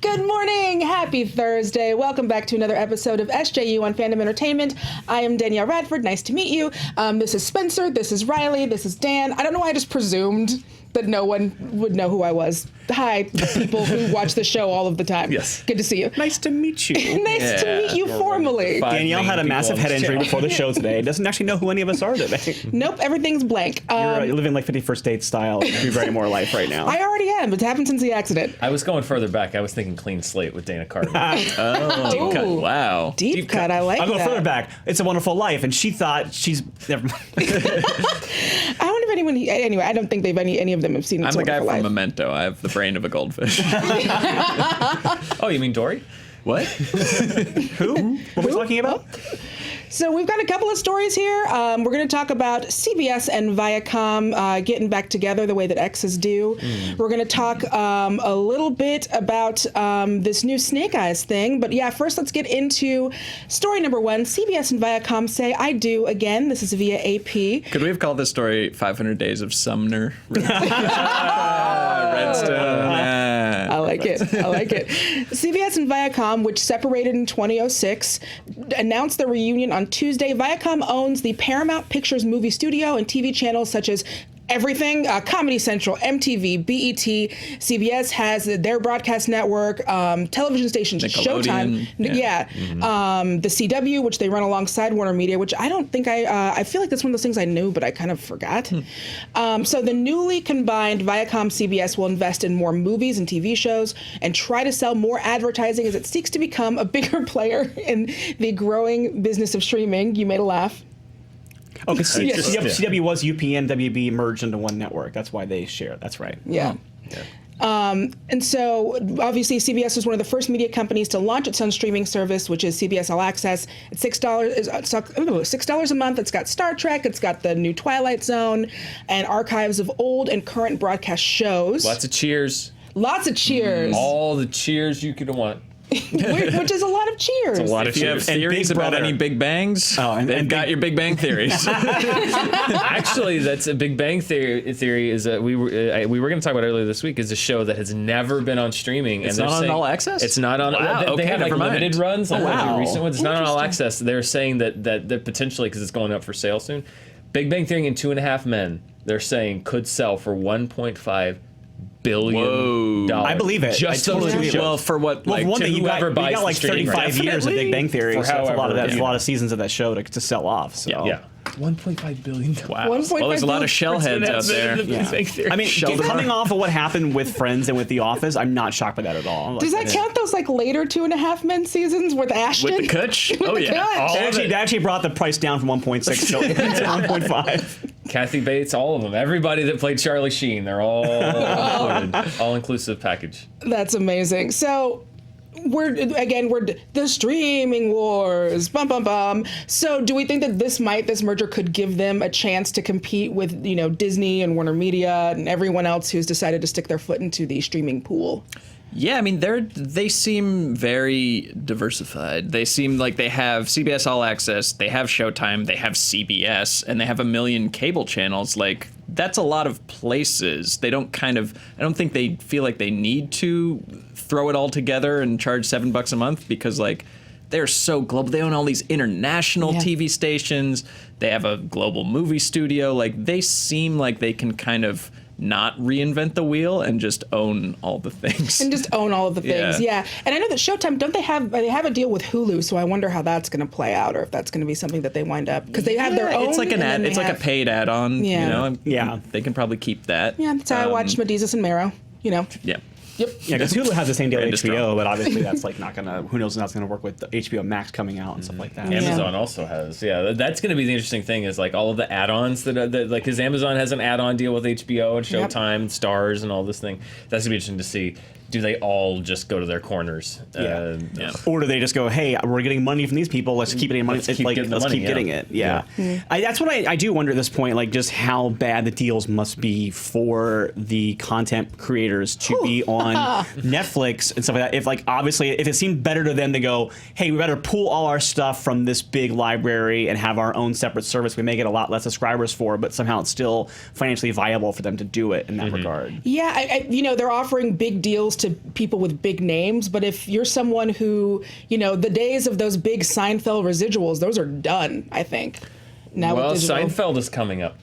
Good morning. Happy Thursday. Welcome back to another episode of SJU on Fandom Entertainment. I am Danielle Radford. Nice to meet you. This is Spencer. This is Riley. This is Dan. I don't know why I just presumed that no one would know who I was. Hi, people who watch the show all of the time. Yes. Good to see you. Nice to meet you. Nice to meet you formally. Danielle had a massive head injury before the show today. Doesn't actually know who any of us are today. Nope, everything's blank. You're living like 51st Date style. You'd be very more life right now. I already am. It's happened since the accident. I was going further back. I was thinking clean slate with Dana Carvey. Deep cut. Wow. Deep cut. I like that. I'll go further back. It's a Wonderful Life, and she thought she's... Never mind. I wonder if anyone... Anyway, I don't think any of them have seen It's I'm the guy Wonderful from Life. Memento. I have the brain of a goldfish. Oh, you mean Dory? What? Who? What are we talking about? So we've got a couple of stories here. We're going to talk about CBS and Viacom getting back together the way that exes do. We're going to talk a little bit about this new Snake Eyes thing. But yeah, first let's get into story number one. CBS and Viacom say, I do again. This is via AP. Could we have called this story 500 Days of Sumner? Redstone. I like it. I like it. CBS and Viacom, which separated in 2006, announced their reunion on Tuesday. Viacom owns the Paramount Pictures movie studio and TV channels such as everything, Comedy Central, MTV, BET. CBS has their broadcast network, television stations, Showtime. Yeah. The CW, which they run alongside Warner Media, which I don't think I feel like that's one of those things I knew, but I kind of forgot. So the newly combined Viacom CBS will invest in more movies and TV shows and try to sell more advertising as it seeks to become a bigger player in the growing business of streaming. You made a laugh. Oh, because CW was UPN, WB merged into one network. That's why they share. That's right. Yeah. And so, obviously, CBS was one of the first media companies to launch its own streaming service, which is CBS All Access. It's $6 a month. It's got Star Trek. It's got the new Twilight Zone and archives of old and current broadcast shows. Lots of cheers. Lots of cheers. All the cheers you could want. Which is a lot of cheers. If you have theories about any Big Bangs, they've got your Big Bang theories. Actually, that's a Big Bang theory is we were going to talk about earlier this week is a show that has never been on streaming. It's not on All Access? It's not on. Wow, They have like limited runs, like the recent ones. It's not on All Access. They're saying that potentially, because it's going up for sale soon, Big Bang Theory and 2.5 Men, they're saying could sell for $1.5 billion. I believe it. Just I totally those two believe shows. Well, for what? Well, Like, one to thing you got like streaming 35 years of Big Bang Theory, For so that's a lot of however, a lot of seasons of that show to sell off. So. Yeah. $1.5 billion. Wow. 1.5 Well, there's a lot of shellheads out there. I mean, coming off of what happened with Friends and with The Office, I'm not shocked by that at all. Does that count those like later 2.5 Men seasons with Ashton? With the Kutch? With the Kutch. They actually brought the price down from 1.6 to 1.5. Kathy Bates, all of them. Everybody that played Charlie Sheen, they're all included. All-inclusive package. That's amazing. So we're the streaming wars. Bum bum bum. So do we think that this merger could give them a chance to compete with, Disney and Warner Media and everyone else who's decided to stick their foot into the streaming pool? Yeah, I mean, they seem very diversified. They seem like they have CBS All Access, they have Showtime, they have CBS, and they have a million cable channels. Like, that's a lot of places. They don't I don't think they feel like they need to throw it all together and charge $7 a month because, like, they're so global. They own all these international TV stations. They have a global movie studio. Like, they seem like they can kind of not reinvent the wheel and just own all the things. And just own all of the things, yeah. And I know that Showtime, they have a deal with Hulu, so I wonder how that's going to play out, or if that's going to be something that they wind up, because they have their own. It's like it's like a paid add-on. Yeah. They can probably keep that. Yeah, that's how I watched Medesis and Marrow. Yeah. Yep. Yeah, because Hulu has the same deal with Industry. HBO, but obviously that's like not gonna. Who knows when that's gonna work with the HBO Max coming out and stuff like that. Amazon also has, that's going to be the interesting thing is like all of the add-ons that like, because Amazon has an add-on deal with HBO and Showtime and Stars and all this thing. That's going to be interesting to see. Do they all just go to their corners? Or do they just go, hey, we're getting money from these people, let's keep getting money, let's keep getting it. That's what I do wonder at this point, like just how bad the deals must be for the content creators to be on Netflix and stuff like that. If like obviously if it seemed better to them to go, hey, we better pull all our stuff from this big library and have our own separate service we may get a lot less subscribers for, but somehow it's still financially viable for them to do it in that regard. Yeah, they're offering big deals to people with big names, but if you're someone who, the days of those big Seinfeld residuals, those are done, I think. Now well, with digital. Seinfeld is coming up.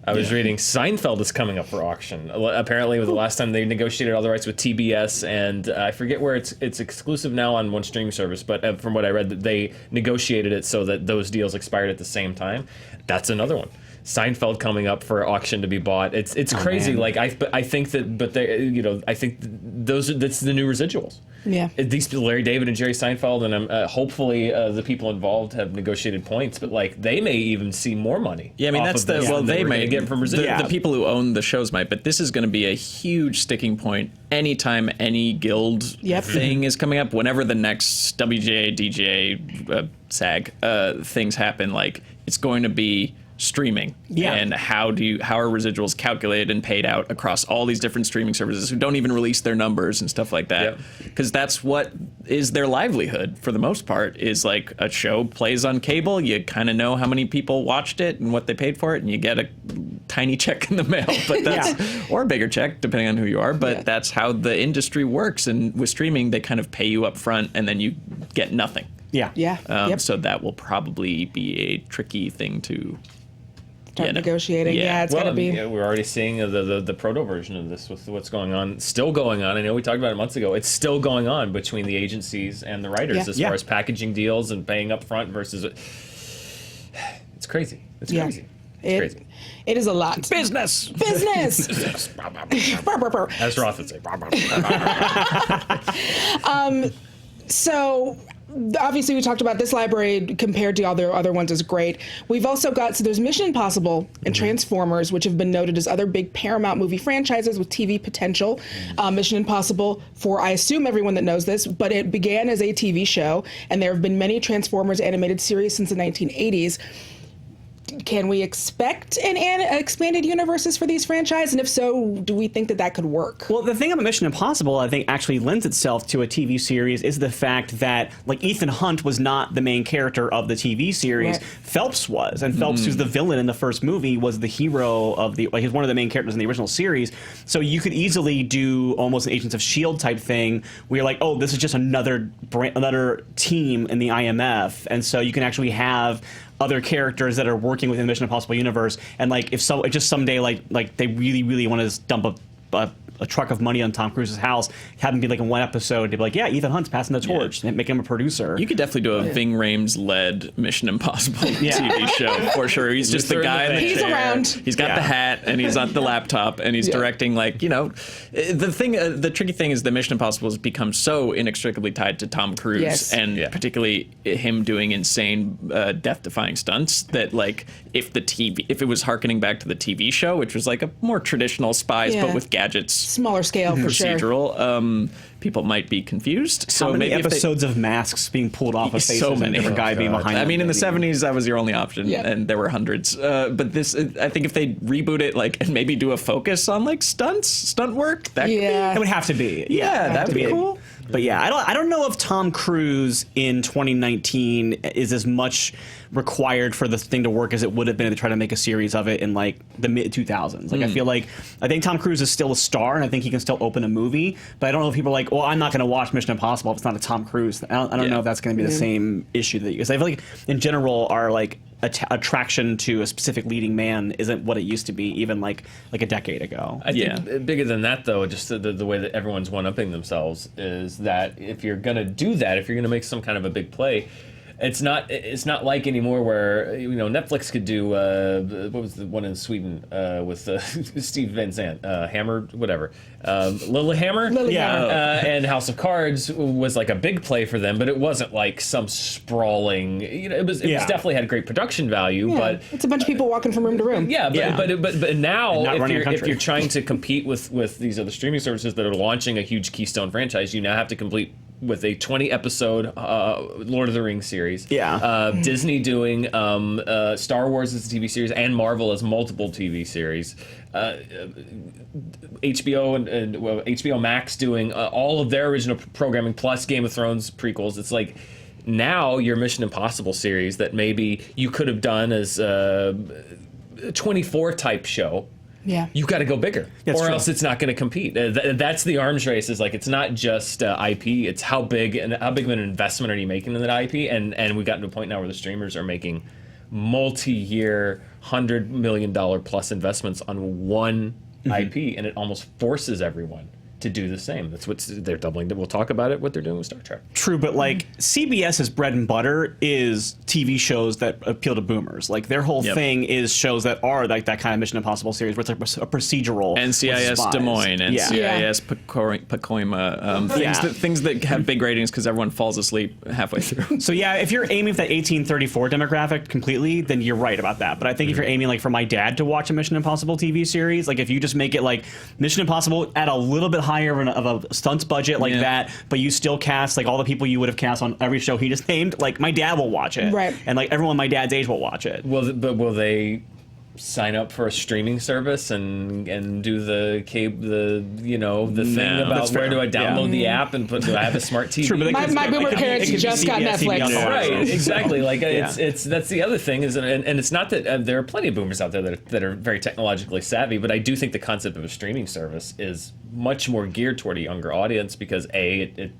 I was reading Seinfeld is coming up for auction. Apparently, it was the last time they negotiated all the rights with TBS, and I forget where it's exclusive now on one streaming service. But from what I read, that they negotiated it so that those deals expired at the same time. That's another one. Seinfeld coming up for auction to be bought. It's crazy. Man. Like I think that, but they, I think that's the new residuals. Yeah. These people, Larry David and Jerry Seinfeld, and hopefully the people involved have negotiated points. But like they may even see more money. Yeah, I mean that's they may get from residuals. The people who own the shows might, but this is going to be a huge sticking point anytime any guild thing is coming up. Whenever the next WGA, DGA, SAG things happen, like it's going to be streaming. And how are residuals calculated and paid out across all these different streaming services who don't even release their numbers and stuff like that, because that's what is their livelihood for the most part. Is like a show plays on cable, you kind of know how many people watched it and what they paid for it, and you get a tiny check in the mail, but that's or a bigger check depending on who you are, but that's how the industry works. And with streaming, they kind of pay you up front and then you get nothing. So that will probably be a tricky thing to start negotiating. It's got to be. We're already seeing the proto version of this with what's going on. Still going on. I know we talked about it months ago. It's still going on between the agencies and the writers as far as packaging deals and paying up front versus. It's crazy. It's crazy. It's crazy. It is a lot. Business. As Roth would say. So. Obviously, we talked about this library compared to all the other ones is great. We've also got, there's Mission Impossible and Transformers, which have been noted as other big Paramount movie franchises with TV potential. Mission Impossible, for I assume everyone that knows this, but it began as a TV show, and there have been many Transformers animated series since the 1980s. Can we expect an expanded universes for these franchises? And if so, do we think that could work? Well, the thing about Mission Impossible, I think, actually lends itself to a TV series is the fact that, like, Ethan Hunt was not the main character of the TV series. Right. Phelps was. And Phelps, who's the villain in the first movie, was the hero of the... Like, he's one of the main characters in the original series. So you could easily do almost an Agents of S.H.I.E.L.D. type thing where you're like, oh, this is just another team in the IMF. And so you can actually have other characters that are working within the Mission Impossible universe, and like if just someday like they really want to dump a truck of money on Tom Cruise's house, have him be like in one episode, they'd be like, yeah, Ethan Hunt's passing the torch, and make him a producer. You could definitely do a Ving Rhames-led Mission Impossible TV show for sure. He's just the guy in the chair. Around. He's got the hat, and he's on the laptop, and he's directing, like, the tricky thing is the Mission Impossible has become so inextricably tied to Tom Cruise, and particularly him doing insane death-defying stunts that, like, if it was harkening back to the TV show, which was like a more traditional spies but with gadgets, smaller scale for procedural, people might be confused. So many episodes of masks being pulled off of faces, so many. And a different guy being behind them. I mean, in the 70s, that was your only option, and there were hundreds. But this, I think, if they reboot it, like, and maybe do a focus on like stunt work, that could be, it would have to be. That'd be cool. But yeah, I don't know if Tom Cruise in 2019 is as much required for the thing to work as it would have been if they tried to make a series of it in like the mid 2000s. Like I think Tom Cruise is still a star, and I think he can still open a movie. But I don't know if people are like, well, I'm not going to watch Mission Impossible if it's not a Tom Cruise. I don't know if that's going to be the same issue that because I feel like in general our like attraction to a specific leading man isn't what it used to be even like a decade ago. I think bigger than that, though, just the way that everyone's one-upping themselves is that if you're going to do that, if you're going to make some kind of a big play, it's not like anymore where Netflix could do what was the one in Sweden with Steve Van Zandt, Hammer, whatever, Lilyhammer, and House of Cards was like a big play for them, but it wasn't like some sprawling. It was definitely had great production value, but it's a bunch of people walking from room to room. But now if you're trying to compete with these other streaming services that are launching a huge Keystone franchise, you now have to complete with a 20-episode Lord of the Rings series. Disney doing Star Wars as a TV series and Marvel as multiple TV series. HBO and HBO Max doing all of their original programming plus Game of Thrones prequels. It's like now your Mission Impossible series that maybe you could have done as a 24 type show. Yeah. You've got to go bigger, That's or true. else it's not going to compete. That's the arms race. Is like it's not just IP; it's how big of an investment are you making in that IP? And we've gotten to a point now where the streamers are making multi-year, $100 million plus investments on one IP, and it almost forces everyone to do the same. That's what they're doubling. We'll talk about it. What they're doing with Star Trek. True, but like CBS's bread and butter is TV shows that appeal to boomers. Like their whole thing is shows that are like that kind of Mission Impossible series where it's like a procedural. NCIS Des Moines, NCIS Pacoima, things that have big ratings because everyone falls asleep halfway through. So yeah, if you're aiming for that 1834 demographic completely, then you're right about that. But I think if you're aiming like for my dad to watch a Mission Impossible TV series, like if you just make it like Mission Impossible at a little bit higher of a stunts budget like that, but you still cast like all the people you would have cast on every show he just named, like my dad will watch it, right? And like everyone my dad's age will watch it. Will they sign up for a streaming service and do the thing about where do I download the app and do I have a smart TV? True, but my boomer parents just got Netflix. Right, exactly. Like it's that's the other thing is, and it's not that there are plenty of boomers out there that are very technologically savvy, but I do think the concept of a streaming service is much more geared toward a younger audience because I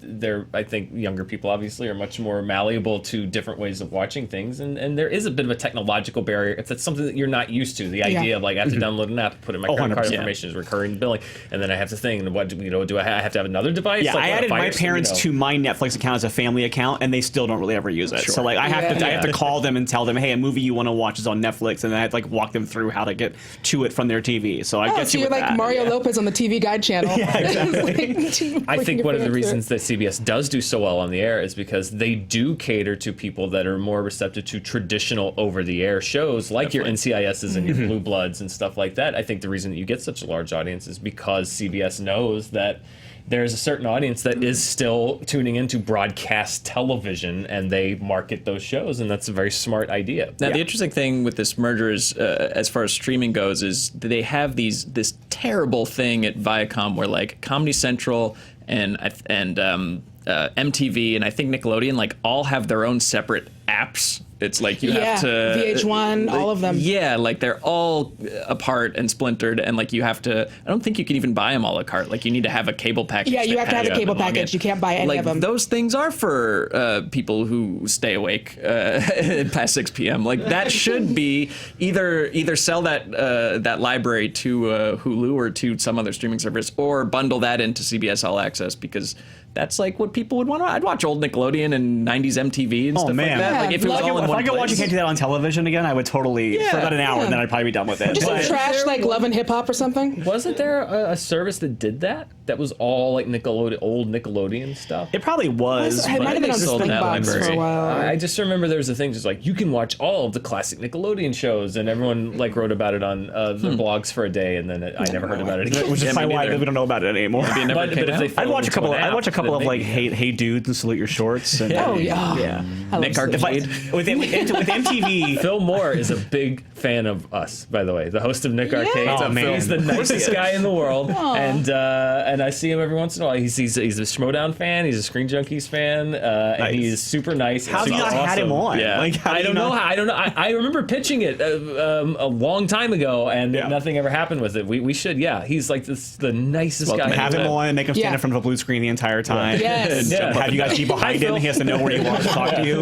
think younger people obviously are much more malleable to different ways of watching things, and there is a bit of a technological barrier if that's something that you're not used to. The idea of like I have to download an app, put in my credit card information, is recurring billing, and then I have to think, what do I have to have another device? Yeah, like, I added my parents to my Netflix account as a family account, and they still don't really ever use it. Sure. So like I have to call them and tell them, hey, a movie you want to watch is on Netflix, and then I have to like walk them through how to get to it from their TV. So I get so you you're with like that. Mario Lopez on the TV Guide channel. Yeah, exactly. I think one of the reasons that CBS does do so well on the air is because they do cater to people that are more receptive to traditional over-the-air shows like your NCISs and your Blue Bloods and stuff like that. I think the reason that you get such a large audience is because CBS knows that there's a certain audience that is still tuning into broadcast television, and they market those shows, and that's a very smart idea. Now, the interesting thing with this merger is, as far as streaming goes, is they have this terrible thing at Viacom where like Comedy Central and MTV and I think Nickelodeon like all have their own separate apps. It's like you have to VH1, all of them. Yeah, like they're all apart and splintered, and like you have to. I don't think you can even buy them a la carte. Like you need to have a cable package. Yeah, you have to have a cable package. You can't buy any of them. Those things are for people who stay awake past 6 p.m. Like that should be either sell that library to Hulu or to some other streaming service, or bundle that into CBS All Access because. That's like what people would want to. I'd watch old Nickelodeon and 90s MTV and stuff like that. Yeah, like if it was all in one If I could watch place. You Can't Do That on television again, I would totally for about an hour, and then I'd probably be done with it. Just some trash like Love and Hip Hop or something. Wasn't there a service that did that? That was all like old Nickelodeon stuff. It probably was. It might have been on sold that Springbox for a library. while. I just remember there was a thing just like you can watch all of the classic Nickelodeon shows, and everyone like wrote about it on the blogs for a day, and then I never heard about it again. Which is probably why we don't know about it anymore. But if they I'd watch a couple. I'd watch a couple of like hey. Hey Dudes and Salute Your Shorts. And, Oh yeah. I love Nick Salute. Arcade. with MTV. Phil Moore is a big fan of us, by the way. The host of Nick Arcade. Oh, man. Phil's the nicest guy in the world, and I see him every once in a while. He's a Schmodown fan. He's a Screen Junkies fan, and he's super nice. How have you not had him on? Yeah. Like, I don't know. I remember pitching it a long time ago, and nothing ever happened with it. We should. Yeah, he's like the nicest guy. Have him on and make him stand in front of a blue screen the entire time. Yes. Have you guys be behind him. He has to know where he wants to talk to you.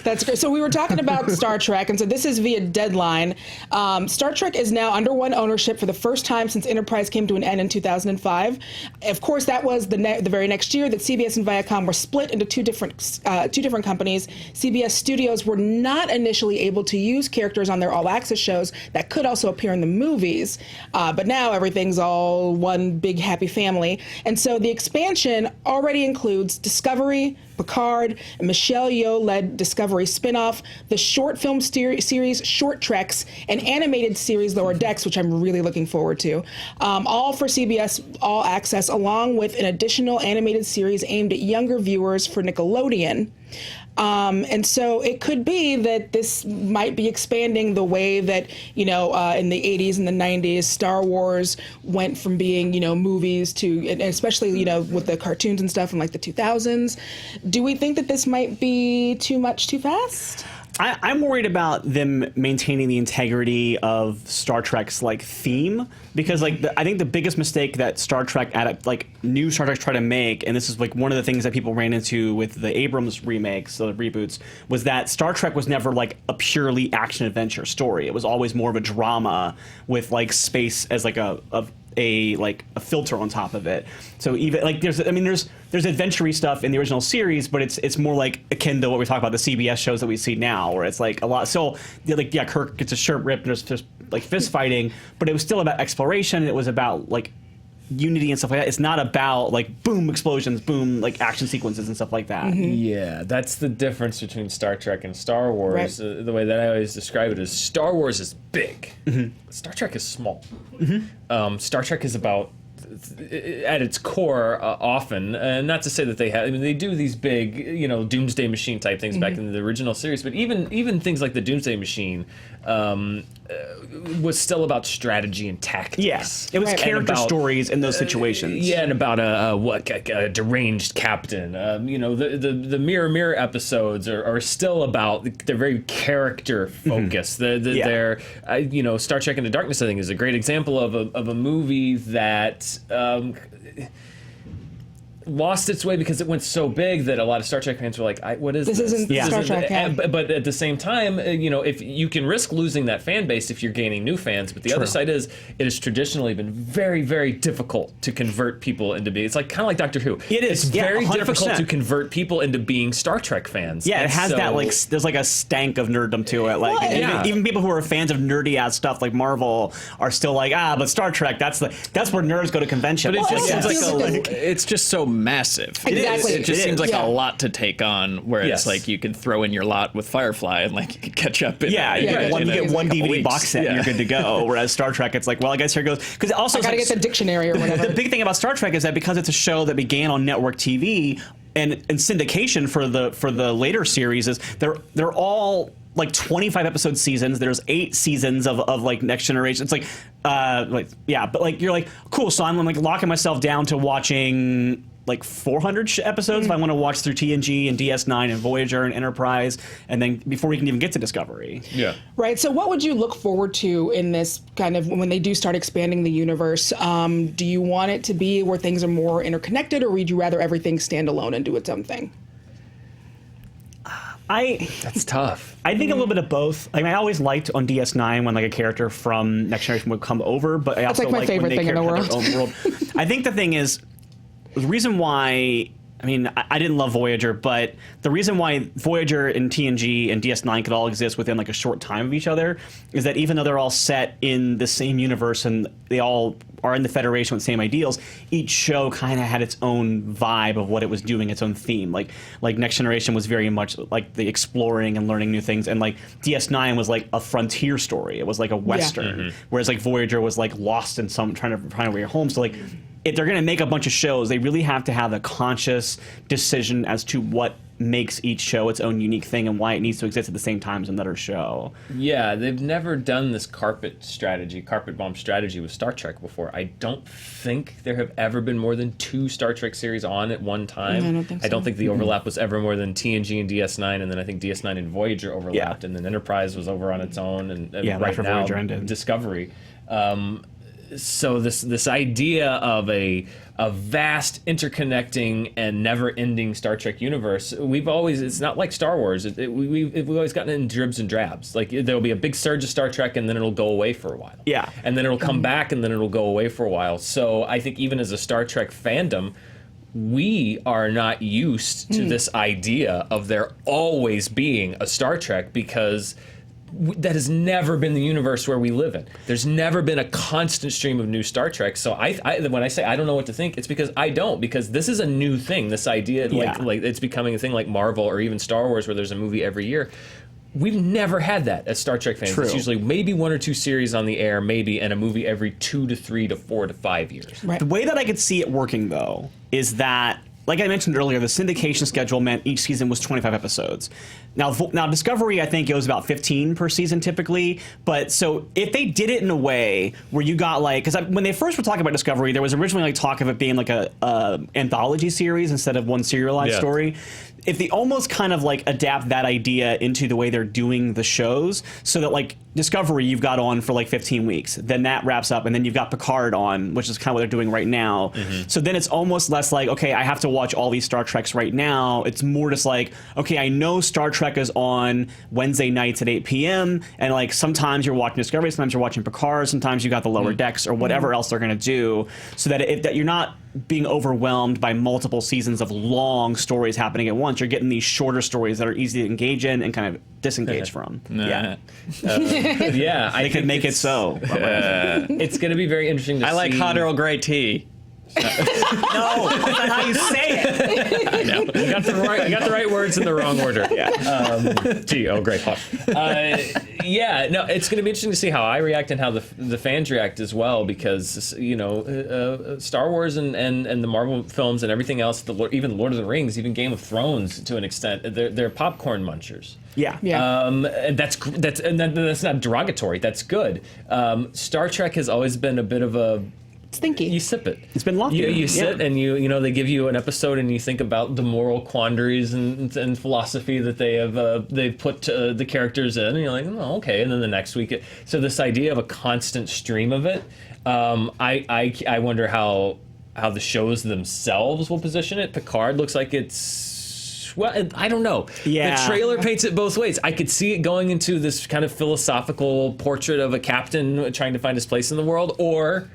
That's great. So we were talking about Star Trek, and so this is via Deadline. Star Trek is now under one ownership for the first time since Enterprise came to an end in 2005. Of course, that was the very next year that CBS and Viacom were split into two different companies. CBS Studios were not initially able to use characters on their All Access shows that could also appear in the movies, but now everything's all one big happy family. And so the expansion already includes Discovery, Picard, and Michelle Yeoh-led Discovery spinoff, the short film series Short Treks, and animated series Lower Decks, which I'm really looking forward to, all for CBS All Access, along with an additional animated series aimed at younger viewers for Nickelodeon. And so it could be that this might be expanding the way that, in the 80s and the 90s, Star Wars went from being, movies to, and especially, with the cartoons and stuff in like the 2000s. Do we think that this might be too much too fast? I'm worried about them maintaining the integrity of Star Trek's like theme, because like I think the biggest mistake that Star Trek new Star Trek try to make, and this is like one of the things that people ran into with the Abrams remakes, the reboots, was that Star Trek was never like a purely action adventure story. It was always more of a drama with like space as like a filter on top of it. So even like there's adventure-y stuff in the original series, but it's more like akin to what we talk about the CBS shows that we see now, where it's like a lot. So like Kirk gets his shirt ripped, and there's like fist fighting, but it was still about exploration. It was about like unity and stuff like that. It's not about like boom explosions, boom like action sequences and stuff like that. Yeah, that's the difference between Star Trek and Star Wars. Right. The way that I always describe it is Star Wars is big, Star Trek is small. Star Trek is about, at its core, often, and not to say that they do these big, Doomsday Machine type things back in the original series, but even things like the Doomsday Machine was still about strategy and tactics. Yes, it was character stories in those situations. And about a deranged captain. The Mirror episodes are still about, they're very character focused. They're Star Trek Into Darkness, I think, is a great example of a movie that lost its way because it went so big that a lot of Star Trek fans were like, "What is this? This isn't Star Trek." Yeah. But at the same time, if you can risk losing that fan base if you're gaining new fans. But the other side is, it has traditionally been very, very difficult to convert people into being. It's like kind of like Doctor Who. It's very 100%. difficult to convert people into being Star Trek fans. Yeah, it has that like there's like a stank of nerddom to it. Like even people who are fans of nerdy ass stuff like Marvel are still like, but Star Trek, that's where nerds go to convention. But it just seems like it's just so massive. Exactly. It just seems like a lot to take on, where it's like you can throw in your lot with Firefly and like you can catch up. You get one DVD box set and you're good to go. Whereas Star Trek, it's like, well, I guess here goes, because also I gotta get the dictionary or whatever. The big thing about Star Trek is that because it's a show that began on network TV and syndication for the later series, is they're all like 25 episode seasons. There's 8 seasons of like Next Generation. It's like but like you're like, cool, so I'm like locking myself down to watching like 400 episodes if I want to watch through TNG and DS9 and Voyager and Enterprise, and then before we can even get to Discovery. Yeah. Right. So what would you look forward to in this kind of, when they do start expanding the universe? Do you want it to be where things are more interconnected, or would you rather everything stand alone and do its own thing? That's tough. I think a little bit of both. I mean, I always liked on DS9 when like a character from Next Generation would come over, but I also like my like favorite when they thing in the had their own world. I think the thing is, the reason why, I mean, I didn't love Voyager, but the reason why Voyager and TNG and DS9 could all exist within like a short time of each other is that even though they're all set in the same universe and they all are in the Federation with the same ideals, each show kind of had its own vibe of what it was doing, its own theme. Like Next Generation was very much like the exploring and learning new things, and like DS9 was like a frontier story. It was like a Western, whereas like Voyager was like lost in some trying to find a way home. So like, if they're going to make a bunch of shows, they really have to have a conscious decision as to what makes each show its own unique thing and why it needs to exist at the same time as another show. Yeah, they've never done this carpet bomb strategy with Star Trek before. I don't think there have ever been more than 2 Star Trek series on at one time. I don't think so. I don't think the overlap was ever more than TNG and DS9, and then I think DS9 and Voyager overlapped, and then Enterprise was over on its own, and right now Voyager Discovery. So this idea of a vast, interconnecting, and never-ending Star Trek universe, it's not like Star Wars. We've always gotten it in dribs and drabs. Like, there'll be a big surge of Star Trek, and then it'll go away for a while. Yeah. And then it'll come back, and then it'll go away for a while. So I think even as a Star Trek fandom, we are not used to this idea of there always being a Star Trek, because that has never been the universe where we live in. There's never been a constant stream of new Star Trek. So when I say I don't know what to think, it's because I don't, because this is a new thing. This idea, like it's becoming a thing like Marvel or even Star Wars, where there's a movie every year. We've never had that as Star Trek fans. True. It's usually maybe 1 or 2 series on the air, maybe, and a movie every 2 to 3 to 4 to 5 years. Right. The way that I could see it working, though, is that, like I mentioned earlier, the syndication schedule meant each season was 25 episodes. Now Discovery, I think it was about 15 per season typically. But so if they did it in a way where you got like, because when they first were talking about Discovery, there was originally like talk of it being like a anthology series instead of one serialized story. if they almost kind of like adapt that idea into the way they're doing the shows, so that like Discovery you've got on for like 15 weeks, then that wraps up, and then you've got Picard on, which is kind of what they're doing right now. So then it's almost less like, okay, I have to watch all these Star Treks right now. It's more just like, okay, I know Star Trek is on Wednesday nights at 8 p.m. and like sometimes you're watching Discovery, sometimes you're watching Picard, sometimes you got the Lower Decks or whatever else they're going to do, so that that you're not being overwhelmed by multiple seasons of long stories happening at once. You're getting these shorter stories that are easy to engage in and kind of disengage from. Yeah, I could make it so. It's going to be very interesting to see. I like hot Earl Grey tea. No, that's not how you say it. I know. You got the right words in the wrong order. Gee, oh, great. Hot. It's going to be interesting to see how I react and how the fans react as well, because, you know, Star Wars and the Marvel films and everything else, even Lord of the Rings, even Game of Thrones to an extent, they're popcorn munchers. And that's not derogatory. That's good. Star Trek has always been a bit of a... Stinky. You sip it. It's been lucky. You sit and you know they give you an episode and you think about the moral quandaries and philosophy that they've put the characters in, and you're like, oh, okay. And then the next week, so this idea of a constant stream of it, I wonder how the shows themselves will position it. Picard looks like it's. Well, I don't know. Yeah. The trailer paints it both ways. I could see it going into this kind of philosophical portrait of a captain trying to find his place in the world, or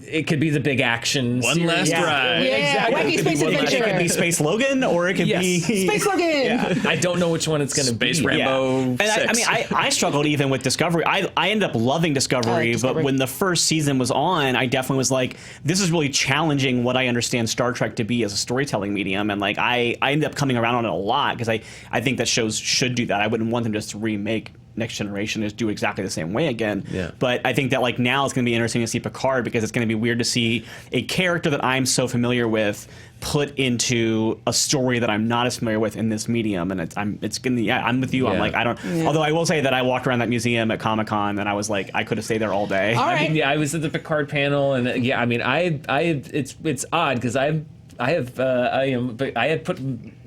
it could be the big action One series. last ride. Yeah, wacky space adventure. It could be Space Logan, or it could be Space Logan. I don't know which one it's going to be. Space Rambo 6. And I struggled even with Discovery. I ended up loving Discovery, but when the first season was on, I definitely was like, this is really challenging what I understand Star Trek to be as a storytelling medium. And like I ended up coming around on it a lot, because I think that shows should do that. I wouldn't want them just to remake Next Generation is do exactly the same way again. But I think that like now it's going to be interesting to see Picard, because it's going to be weird to see a character that I'm so familiar with put into a story that I'm not as familiar with in this medium. And I'm with you. I'm like, I don't. Although I will say that I walked around that museum at Comic-Con and I was like, I could have stayed there all day. All right. I was at the Picard panel, and it's odd because I had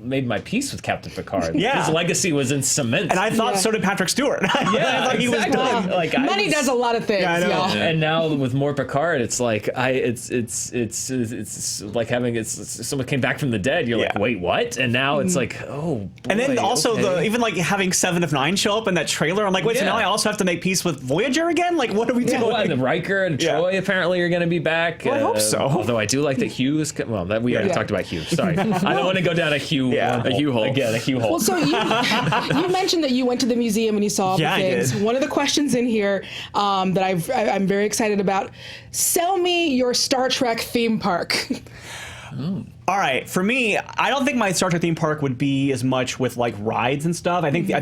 made my peace with Captain Picard. Yeah. His legacy was in cement. And I thought so did Patrick Stewart. I thought he was good. Like, Money does a lot of things, y'all. And now with more Picard, it's like it's like having someone came back from the dead. You're like, wait, what? And now it's like, oh, boy, and then also okay. even like having 7 of 9 show up in that trailer. I'm like, wait, so now I also have to make peace with Voyager again? Like, what are we doing? Well, and the Riker and Troy apparently are going to be back. Well, I hope so. Although I do like that Hugh is. Well, we already talked about Hugh. Sorry, I don't want to go down a Hugh. A Hugh hole. Again, a Hugh hole. Well, so you mentioned that you went to the museum and you saw all the things. I did. One of the questions in here that I'm very excited about: sell me your Star Trek theme park. All right, for me, I don't think my Star Trek theme park would be as much with like rides and stuff. I think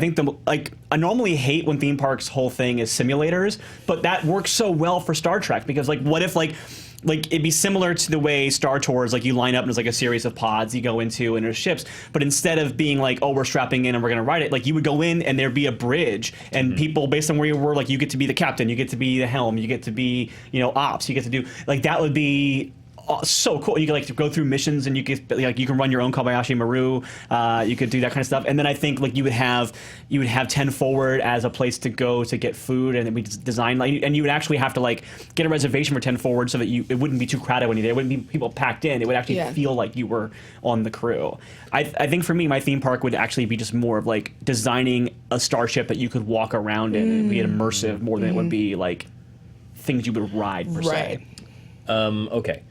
I normally hate when theme parks' whole thing is simulators, but that works so well for Star Trek, because like what if like it'd be similar to the way Star Tours, like you line up and there's like a series of pods you go into and there's ships, but instead of being like, oh, we're strapping in and we're gonna ride it, like you would go in and there'd be a bridge and people based on where you were, like you get to be the captain, you get to be the helm, you get to be, you know, ops, you get to do, like that would be so cool. You could like to go through missions and you can run your own Kobayashi Maru. You could do that kind of stuff. And then I think like you would have 10 Forward as a place to go to get food, and it'd be designed like, and you would actually have to like get a reservation for 10 Forward so that it wouldn't be too crowded when you're there. It wouldn't be people packed in. It would actually feel like you were on the crew. I think for me, my theme park would actually be just more of like designing a starship that you could walk around in and be immersive more than it would be like things you would ride per se. Okay.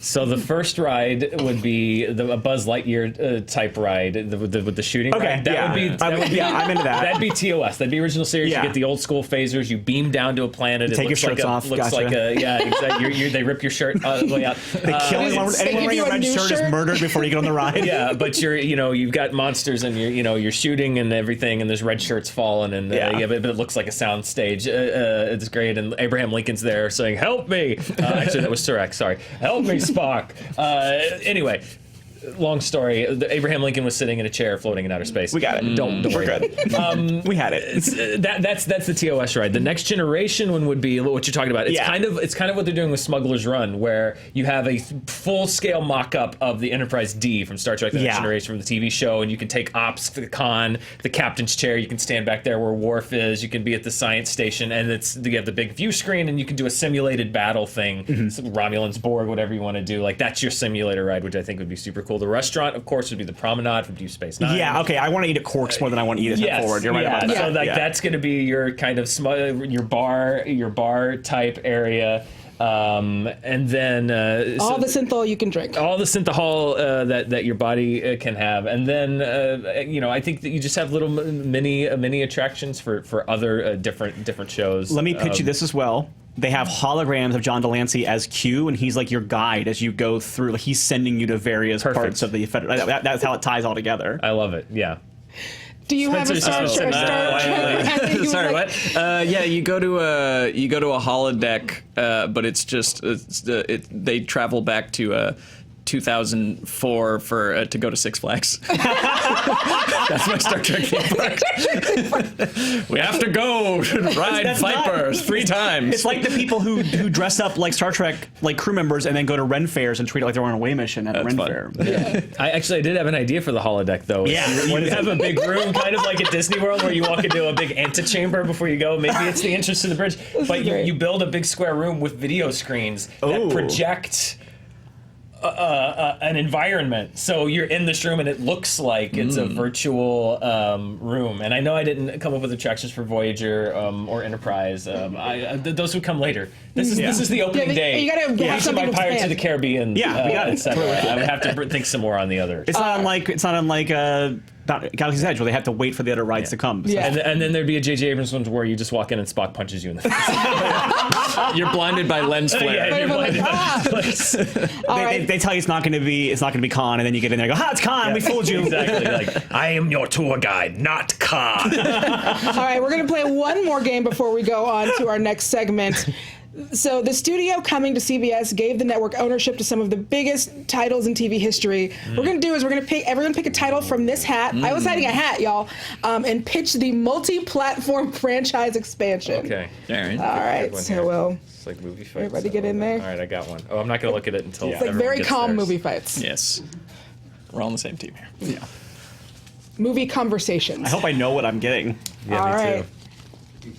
So the first ride would be a Buzz Lightyear type ride with the shooting. Okay, ride. That would be I'm into that. That'd be TOS. That'd be original series. Yeah. You get the old school phasers. You beam down to a planet. Take your shirts off. Looks like a exactly. They rip your shirt all the way out. They kill anyone wearing a red shirt is murdered before you get on the ride. Yeah, but you've got monsters and you're shooting and everything, and there's red shirts falling and but it looks like a sound stage. It's great, and Abraham Lincoln's there saying, "Help me!" Actually, that was Turek. Sorry, help me, Spock. Anyway, long story. Abraham Lincoln was sitting in a chair floating in outer space. We got it. Don't worry. We're good. We had it. That's the TOS ride. The next generation one would be what you're talking about. It's kind of what they're doing with Smuggler's Run, where you have a full scale mock up of the Enterprise D from Star Trek: The Next Generation from the TV show, and you can take ops to the con, the captain's chair. You can stand back there where Worf is. You can be at the science station, and you have the big view screen, and you can do a simulated battle thing, Romulans, Borg, whatever you want to do. Like that's your simulator ride, which I think would be super cool. The restaurant, of course, would be the Promenade from Deep Space Nine. Yeah, okay. I want to eat at Quarks more than I want to eat at Forward. You're right about that. So that's going to be your kind of your bar type area. And then all the synthol you can drink. All the synthol that your body can have, and then I think that you just have little mini attractions for other different shows. Let me pitch you this as well. They have holograms of John Delancey as Q, and he's like your guide as you go through. Like, he's sending you to various parts of the Federation. That's how it ties all together. I love it. Yeah. Do you have a Star Trek? Sorry, what? Yeah, you go to a holodeck, but it's just they travel back to 2004 to go to Six Flags. That's my Star Trek theme park. We have to go ride Viper 3 times. It's like the people who dress up like Star Trek like crew members and then go to Ren fairs and treat it like they're on a away mission at a Ren fair. Yeah. I did have an idea for the holodeck though. Yeah, you have a big room, kind of like at Disney World, where you walk into a big antechamber before you go. Maybe it's the entrance to the bridge, but you build a big square room with video screens that project an environment, so you're in this room and it looks like it's a virtual room. And I know I didn't come up with attractions for Voyager or Enterprise. Those would come later. This is the opening day. You gotta have something by Pirates of the Caribbean. Yeah, we got it. I would have to think some more on the others. It's not unlike Galaxy's Edge, where they have to wait for the other rides to come. Yeah. And then there'd be a J.J. Abrams one where you just walk in and Spock punches you in the face. You're blinded by lens flare. You're blinded by They tell you it's not going to be Khan, and then you get in there and go, "Ha, it's Khan. We fooled you." Exactly. Like, I am your tour guide, not Khan. All right, we're going to play one more game before we go on to our next segment. So the studio coming to CBS gave the network ownership to some of the biggest titles in TV history. What we're going to do is everyone pick a title from this hat. I was hiding a hat, y'all, and pitch the multi-platform franchise expansion. Okay. All right. All right. So It's like movie fights. Everybody get in there. All right, I got one. Oh, I'm not going to look at it until it's like everyone very gets calm theirs. movie fights. Yes. We're all on the same team here. Yeah. Movie conversations. I hope I know what I'm getting. Yeah, All me right. too.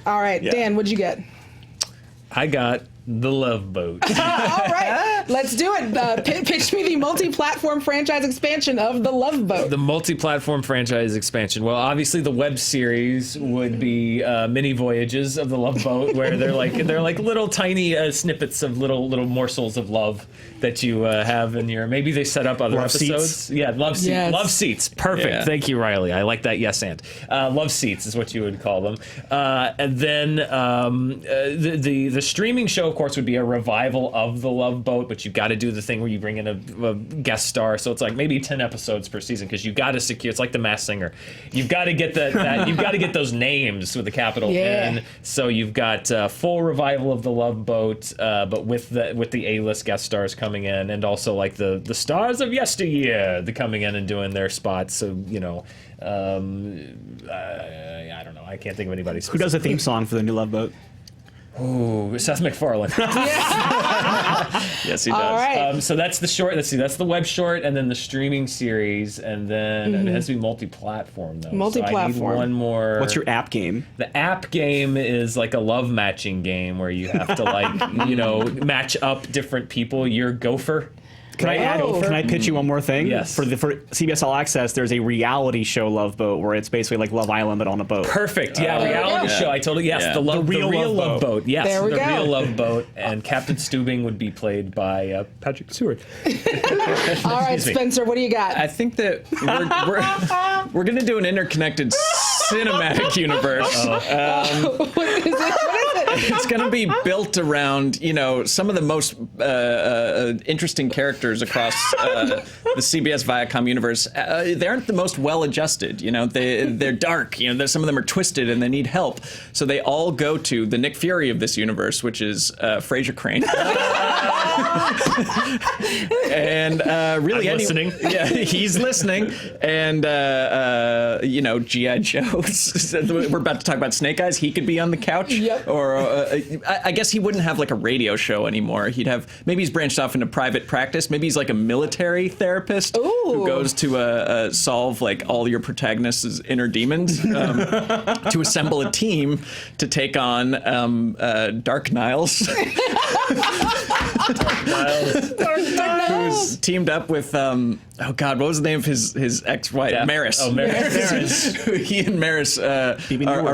All right, Yeah. Dan, what'd you get? I got The Love Boat. All right, let's do it. Pitch me the multi-platform franchise expansion of The Love Boat. The multi-platform franchise expansion. Well, obviously the web series would be mini voyages of the Love Boat, where they're like little tiny snippets of little morsels of love that you have in your. Maybe they set up other Love episodes. seats. Yeah, love seats. Yes. Love seats. Perfect. Yeah. Thank you, Riley. I like that. Yes, and love seats is what you would call them. And then the streaming show, of course, would be a revival of the Love Boat, but you've got to do the thing where you bring in a guest star. So it's like maybe 10 episodes per season, because you've got to secure. It's like The Masked Singer. You've got to get that. You've got to get those names with the capital N. So you've got full revival of the Love Boat, but with the A-list guest stars coming in, and also like the stars of yesteryear, coming in and doing their spots. So I don't know. I can't think of anybody. Who does the theme song for the new Love Boat? Ooh, Seth MacFarlane. Yes, he does. All right. So that's the short. Let's see. That's the web short, and then the streaming series, and then it has to be multi-platform though. Multi-platform. So I need one more. What's your app game? The app game is like a love matching game where you have to match up different people. You're Gopher. Can I pitch you one more thing? Yes. For CBS All Access, there's a reality show Love Boat where it's basically like Love Island but on a boat. Perfect. Yeah, There we reality go. show. I totally the real Love Boat. Yes, There we the go. real Love Boat, and Captain Steubing would be played by Patrick Stewart. All right, Excuse me. Spencer, what do you got? I think that we're going to do an interconnected cinematic universe. What is it? It's going to be built around, some of the most interesting characters across the CBS Viacom universe. They aren't the most well-adjusted. They're dark. Some of them are twisted and they need help. So they all go to the Nick Fury of this universe, which is Fraser Crane. And really, I'm listening. Yeah, he's listening. And G.I. Joe. We're about to talk about Snake Eyes. He could be on the couch. Yep. Or I guess he wouldn't have like a radio show anymore. Maybe he's branched off into private practice. Maybe he's like a military therapist who goes to solve like all your protagonists' inner demons to assemble a team to take on Dark Niles. Who's teamed up with what was the name of his ex-wife? Maris. Oh, Maris. He and Maris are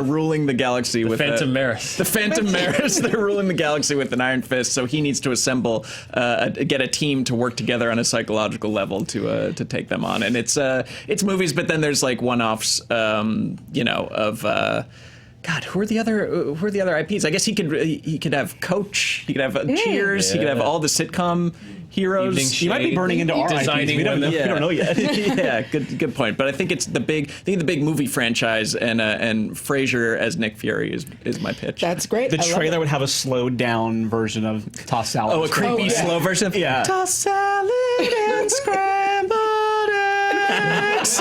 ruling the galaxy with Phantom Maris. The Phantom Maris. They're ruling the galaxy with an iron fist. So he needs to assemble, get a team to work together on a psychological level to take them on. And it's movies, but then there's like one-offs, of. God, who are the other IPs? I guess he could have Coach. He could have Cheers. He could have all the sitcom heroes. He might be burning into our IPs. We don't know yet. Yeah, good point. But I think it's the big movie franchise, and Frasier as Nick Fury is my pitch. That's great. The trailer would have a slowed down version of Toss Salad. Oh, a creepy slow version. Yeah. Toss salad and scrambled eggs.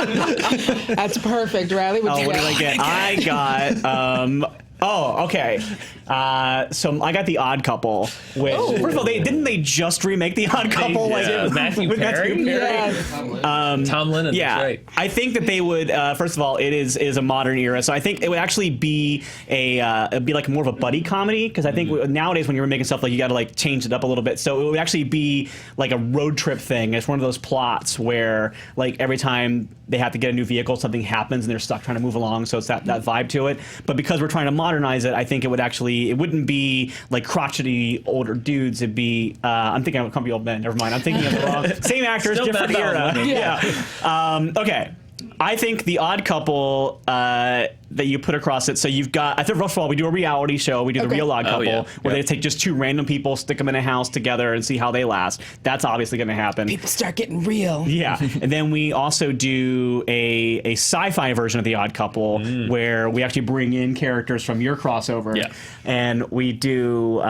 That's perfect, Riley. What did I get? I got. Okay. So I got The Odd Couple. Which, first of all, didn't they just remake The Odd Couple? With Matthew Perry? Yeah. Tom Lennon. Yeah, That's right. I think that they would. First of all, it is a modern era, so I think it would actually be it'd be like more of a buddy comedy, because I think nowadays when you're making stuff, like, you got to like change it up a little bit. So it would actually be like a road trip thing. It's one of those plots where like every time they have to get a new vehicle, something happens and they're stuck trying to move along. So it's that vibe to it. But because we're trying to modernize it, I think it wouldn't be like crotchety older dudes. It'd be I'm thinking of Comfy Old Men. Never mind. I'm thinking of the wrong. Same actors, Still different era. Yeah. Okay. I think The Odd Couple that you put across it. So you've got. I think first of all we do a reality show. We do the Real Odd Couple where they take just two random people, stick them in a house together, and see how they last. That's obviously going to happen. People start getting real. Yeah, and then we also do a sci-fi version of The Odd Couple where we actually bring in characters from your crossover. Yeah. And we do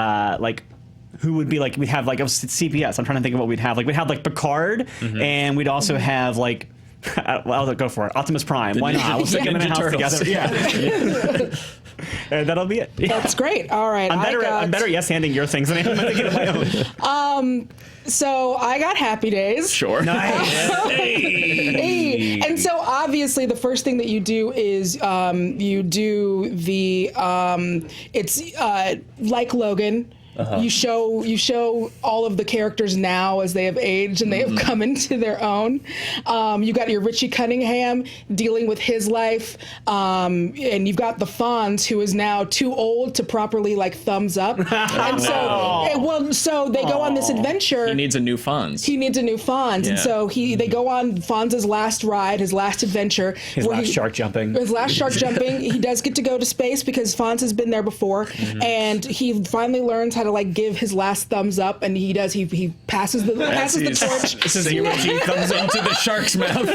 who would be like, we'd have like CBS. I'm trying to think of what we'd have. Like we'd have like Picard, and we'd also have like. I'll go for it. Optimus Prime. Why not? We'll stick them in a house together. Yeah. And that'll be it. Yeah. That's great. All right. I'm better yes-handing your things than I'm thinking of my own. So I got Happy Days. Sure. Nice. Hey. And so obviously the first thing that you do is you do the it's like Logan. You show all of the characters now as they have aged and they have come into their own. You got your Richie Cunningham dealing with his life, and you've got the Fonz, who is now too old to properly like thumbs up. And so they go on this adventure. He needs a new Fonz. And so they go on Fonz's last ride, his last adventure. His last shark jumping. He does get to go to space because Fonz has been there before, and he finally learns how to like give his last thumbs up, and he passes the torch. This is when he comes into the shark's mouth.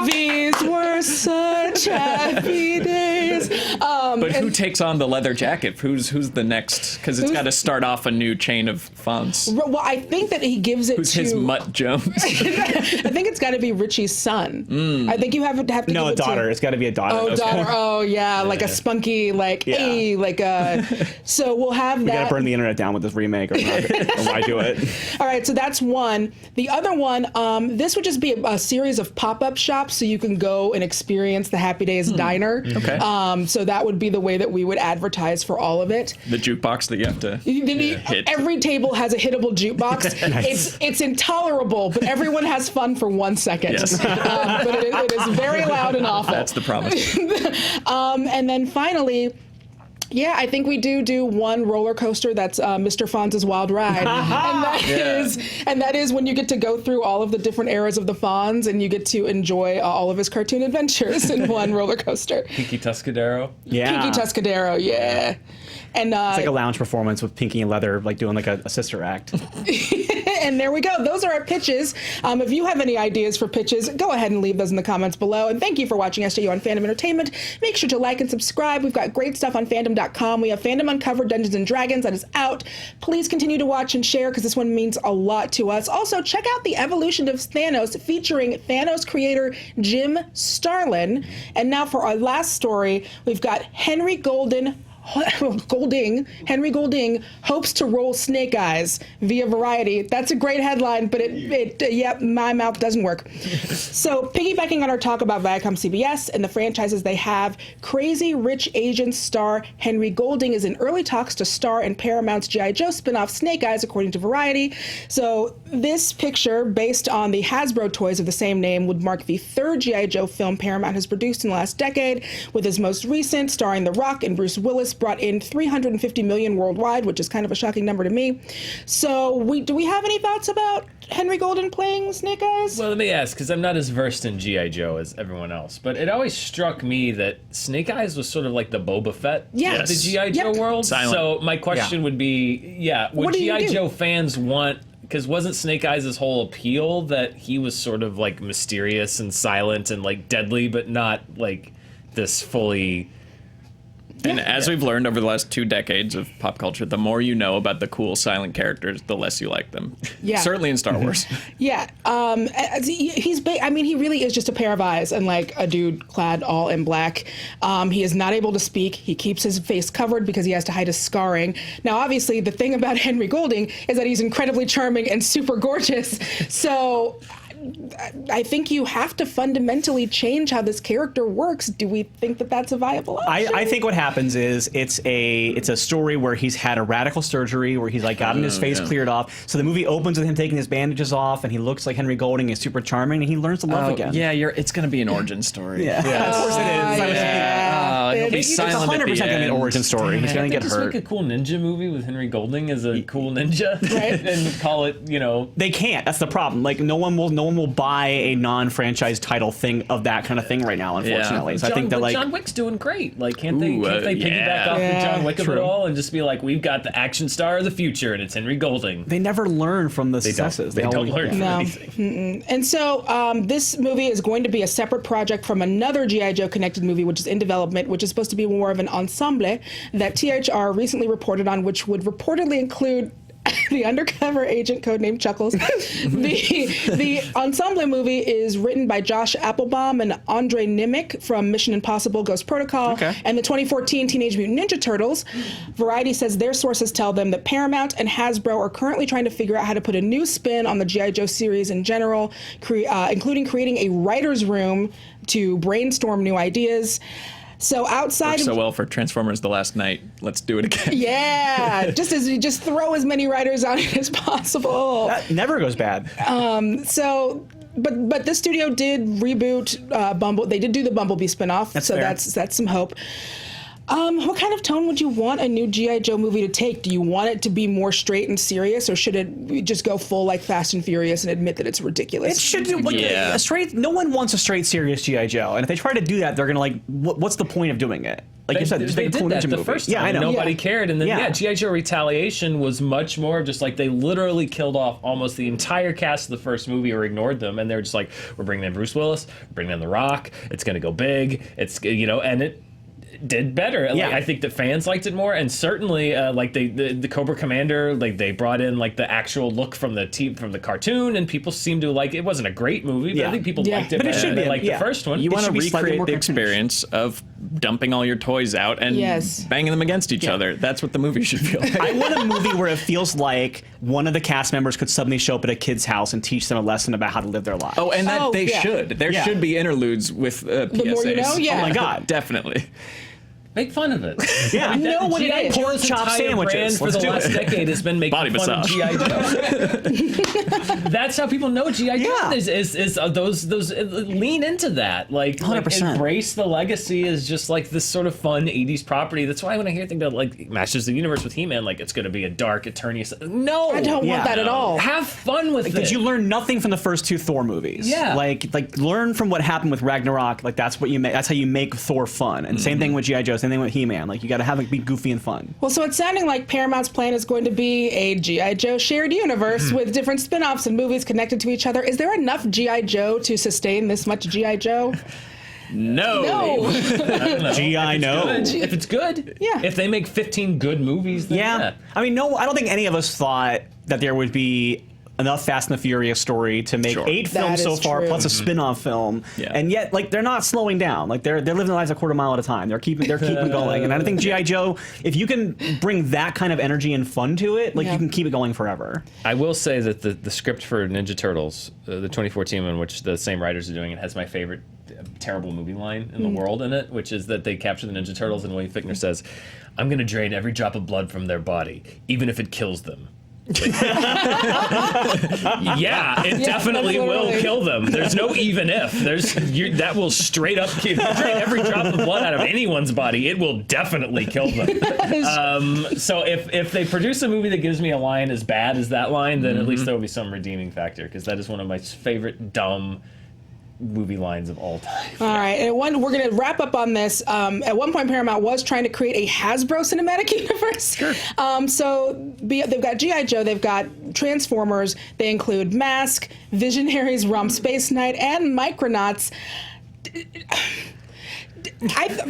These were such happy days. But who takes on the leather jacket? Who's the next? Because it's got to start off a new chain of Fonz. Well, I think that he gives it Who's to his Mutt Jones? I think it's got to be Richie's son. I think you have to give No, it a daughter. It's got to be a daughter. Oh, daughter. Oh, yeah, like a spunky, like hey, like a. So we'll have that. We gotta burn the internet down with this remake, or why do it? All right, so that's one. The other one, this would just be a series of pop-up shops, so you can go and experience the Happy Days diner. Okay. So that would be the way that we would advertise for all of it. The jukebox that you have to hit. Every table has a hittable jukebox. Nice. It's intolerable, but everyone has fun for 1 second. Yes. But it is very loud and awful. That's the promise. And then finally, yeah, I think we do one roller coaster that's Mr. Fonz's Wild Ride, and that is when you get to go through all of the different eras of the Fonz, and you get to enjoy all of his cartoon adventures in one roller coaster. Pinky Tuscadero. Yeah. Pinky Tuscadero, yeah. And it's like a lounge performance with Pinky and Leather, like doing like a sister act. And there we go. Those are our pitches. If you have any ideas for pitches, go ahead and leave those in the comments below. And thank you for watching SJU on Fandom Entertainment. Make sure to like and subscribe. We've got great stuff on fandom.com. We have Fandom Uncovered Dungeons and Dragons that is out. Please continue to watch and share because this one means a lot to us. Also, check out The Evolution of Thanos featuring Thanos creator Jim Starlin. And now for our last story, we've got Henry Golding hopes to roll Snake Eyes via Variety. That's a great headline, but my mouth doesn't work. So piggybacking on our talk about Viacom CBS and the franchises they have, Crazy Rich Asians star Henry Golding is in early talks to star in Paramount's G.I. Joe spinoff Snake Eyes, according to Variety. So this picture, based on the Hasbro toys of the same name, would mark the third G.I. Joe film Paramount has produced in the last decade, with his most recent, starring The Rock and Bruce Willis, brought in $350 million worldwide, which is kind of a shocking number to me. So do we have any thoughts about Henry Golding playing Snake Eyes? Well, let me ask, because I'm not as versed in G.I. Joe as everyone else, but it always struck me that Snake Eyes was sort of like the Boba Fett of the G.I. Joe world. Silent. So my question would be, would G.I. Joe fans want... Because wasn't Snake Eyes' whole appeal that he was sort of like mysterious and silent and like deadly, but not like this fully... And as we've learned over the last 2 decades of pop culture, the more you know about the cool silent characters, the less you like them. Yeah. Certainly in Star Wars. Yeah. He really is just a pair of eyes and like a dude clad all in black. He is not able to speak. He keeps his face covered because he has to hide his scarring. Now, obviously, the thing about Henry Golding is that he's incredibly charming and super gorgeous. So... I think you have to fundamentally change how this character works. Do we think that that's a viable option? I think what happens is it's a story where he's had a radical surgery where he's like gotten his face cleared off. So the movie opens with him taking his bandages off, and he looks like Henry Golding is super charming, and he learns to love again. Yeah, it's going to be an origin story. Yeah, of course it is. He'll be silent at the end. It's 100% going to be an origin story. He's going to get hurt. Just make a cool ninja movie with Henry Golding as a cool ninja, right? And call it, They can't. That's the problem. Like no one will buy a non-franchise title thing of that kind of thing right now, unfortunately. So I think that John Wick's doing great. Like, can't they piggyback off of John Wick of it all and just be like, we've got the action star of the future, and it's Henry Golding. They never learn from the successes. They don't learn from anything. And so this movie is going to be a separate project from another G.I. Joe connected movie, which is in development, which is supposed to be more of an ensemble that THR recently reported on, which would reportedly include the undercover agent codenamed Chuckles. The ensemble movie is written by Josh Applebaum and Andre Nimick from Mission Impossible Ghost Protocol and the 2014 Teenage Mutant Ninja Turtles. Variety says their sources tell them that Paramount and Hasbro are currently trying to figure out how to put a new spin on the G.I. Joe series in general, including creating a writer's room to brainstorm new ideas. So outside Worked so well for Transformers: The Last Night. Let's do it again. Yeah, just throw as many writers on it as possible. That never goes bad. But this studio did reboot Bumble. They did do the Bumblebee spinoff, so fair. that's some hope. What kind of tone would you want a new G.I. Joe movie to take? Do you want it to be more straight and serious, or should it just go full like Fast and Furious and admit that it's ridiculous? It should do a straight. No one wants a straight, serious G.I. Joe, and if they try to do that, they're gonna what's the point of doing it? Like you said, just they make a cool did that ninja the movie. first time. Yeah, I know. Nobody cared, and then G.I. Joe Retaliation was much more just like they literally killed off almost the entire cast of the first movie or ignored them, and they were just like, we're bringing in Bruce Willis, we're bringing in The Rock, it's gonna go big, it's and it did better. Yeah. Like, I think that fans liked it more, and certainly like the Cobra Commander, like they brought in like the actual look from the cartoon, and people seemed to like it. Wasn't a great movie, but I think people liked it. But it should be like the first one. You want to should be slightly recreate more the cartoonish. experience of dumping all your toys out and banging them against each other. That's what the movie should feel like. I want a movie where it feels like one of the cast members could suddenly show up at a kid's house and teach them a lesson about how to live their lives. Oh, and that they should. There should be interludes with PSAs. The more you know, Oh my God. Definitely. Make fun of it. Yeah, I mean, know what it G.I. is. Joe's Pork chop entire sandwiches. brand for Let's the do last it. decade has been making Body fun of massage. G.I. Joe. That's how people know G.I. Joe Yeah. is those lean into that. Like 100%. Embrace the legacy is just like this sort of fun 80s property. That's why when I hear things about like Masters of the Universe with He-Man, like it's going to be a dark attorney. No. I don't want that at all. Have fun with it. Because you learn nothing from the first 2 Thor movies. Yeah. Like learn from what happened with Ragnarok. Like that's what you make. That's how you make Thor fun. And same thing with G.I. Joe. Same thing with He-Man. Like, you got to have it be goofy and fun. Well, so it's sounding like Paramount's plan is going to be a G.I. Joe shared universe with different spin-offs and movies connected to each other. Is there enough G.I. Joe to sustain this much G.I. Joe? No. G.I. No. If it's good. Yeah. If they make 15 good movies, then yeah. I mean, no, I don't think any of us thought that there would be enough Fast and the Furious story to make 8 films so far, true. plus a spin-off film, Yeah. and yet, like, they're not slowing down. Like, they're living their lives a quarter mile at a time. They're keeping going. And I think G.I. Joe, if you can bring that kind of energy and fun to it, like, you can keep it going forever. I will say that the script for Ninja Turtles, the 2014 one, which the same writers are doing, it has my favorite terrible movie line in the world in it, which is that they capture the Ninja Turtles and William Fichtner says, "I'm going to drain every drop of blood from their body, even if it kills them." Yeah, it definitely will kill them. There's no even if. That will straight up drain every drop of blood out of anyone's body. It will definitely kill them. So if they produce a movie that gives me a line as bad as that line, then at least there will be some redeeming factor, because that is one of my favorite dumb movie lines of all time. All right, and we're going to wrap up on this. At one point, Paramount was trying to create a Hasbro cinematic universe. Sure. So they've got G.I. Joe, they've got Transformers, they include Mask, Visionaries, Rom Space Knight, and Micronauts.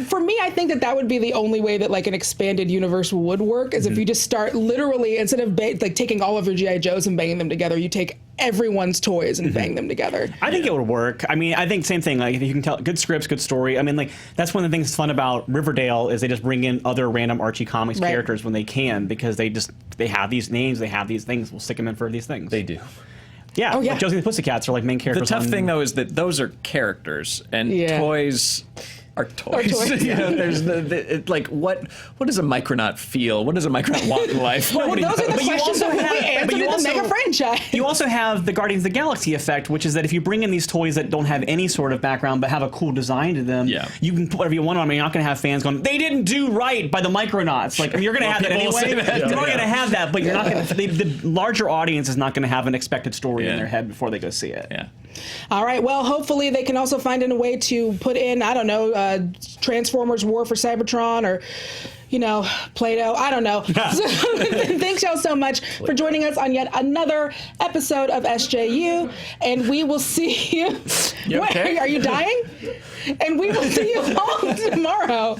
For me, I think that would be the only way that like an expanded universe would work, is if you just start literally, instead of like taking all of your G.I. Joes and banging them together, you take everyone's toys and bang them together. I think it would work. I mean, I think same thing. Like, if you can tell good scripts, good story. I mean, like, that's one of the things that's fun about Riverdale is they just bring in other random Archie Comics characters when they can, because they have these names, they have these things. We'll stick them in for these things. They do. Yeah. Like Josie and the Pussycats are like main characters. The tough thing though is that those are characters, and toys are toys. You know, there's like what does a Micronaut feel? What does a Micronaut want in life? Well, those are the questions that will be answered in the mega franchise. You also have the Guardians of the Galaxy effect, which is that if you bring in these toys that don't have any sort of background but have a cool design to them, you can put whatever you want on them. You're not going to have fans going, "They didn't do right by the Micronauts." Like, you're going to have that anyway. You're going to have that, but you're not going to. The larger audience is not going to have an expected story in their head before they go see it. Yeah. All right. Well, hopefully they can also find a way to put in, I don't know, Transformers War for Cybertron, or, you know, Play-Doh. I don't know. Thanks y'all so much for joining us on yet another episode of SJU, and we will see you. Okay? Are you dying? And we will see you all tomorrow.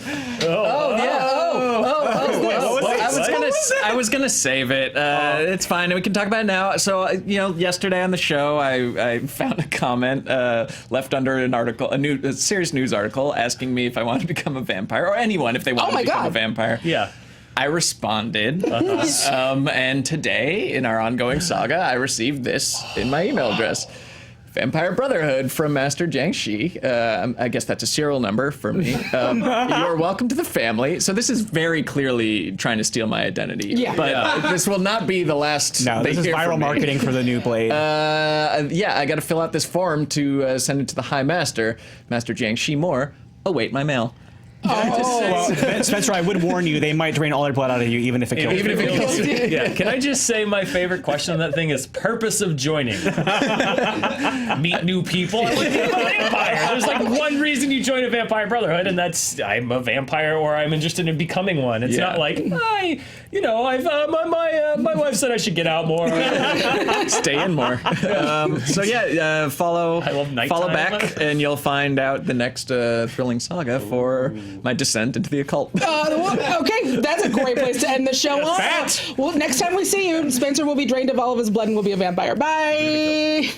I was gonna save it. It's fine. We can talk about it now. So, yesterday on the show, I found a comment left under an article, a serious news article, asking me if I wanted to become a vampire, or anyone if they wanted to become a vampire. Yeah. I responded, and today, in our ongoing saga, I received this in my email address. Vampire Brotherhood from Master Jiangxi. I guess that's a serial number for me. You're welcome to the family. So this is very clearly trying to steal my identity. Yeah. But this will not be the last. No, this is viral marketing for the new Blade. I got to fill out this form to send it to the High Master, Master Jiangxi Moore. Await my mail. Well, Spencer, I would warn you, they might drain all their blood out of you, even if it kills you. Even if it kills you. Yeah. Can I just say my favorite question on that thing is purpose of joining? Meet new people. I'm a vampire. There's like one reason you join a Vampire Brotherhood, and that's I'm a vampire or I'm interested in becoming one. It's not like my wife said I should get out more. Stay in more. Follow back, and you'll find out the next thrilling saga for my descent into the occult. Okay, that's a great place to end the show on. Well, next time we see you, Spencer will be drained of all of his blood and will be a vampire. Bye.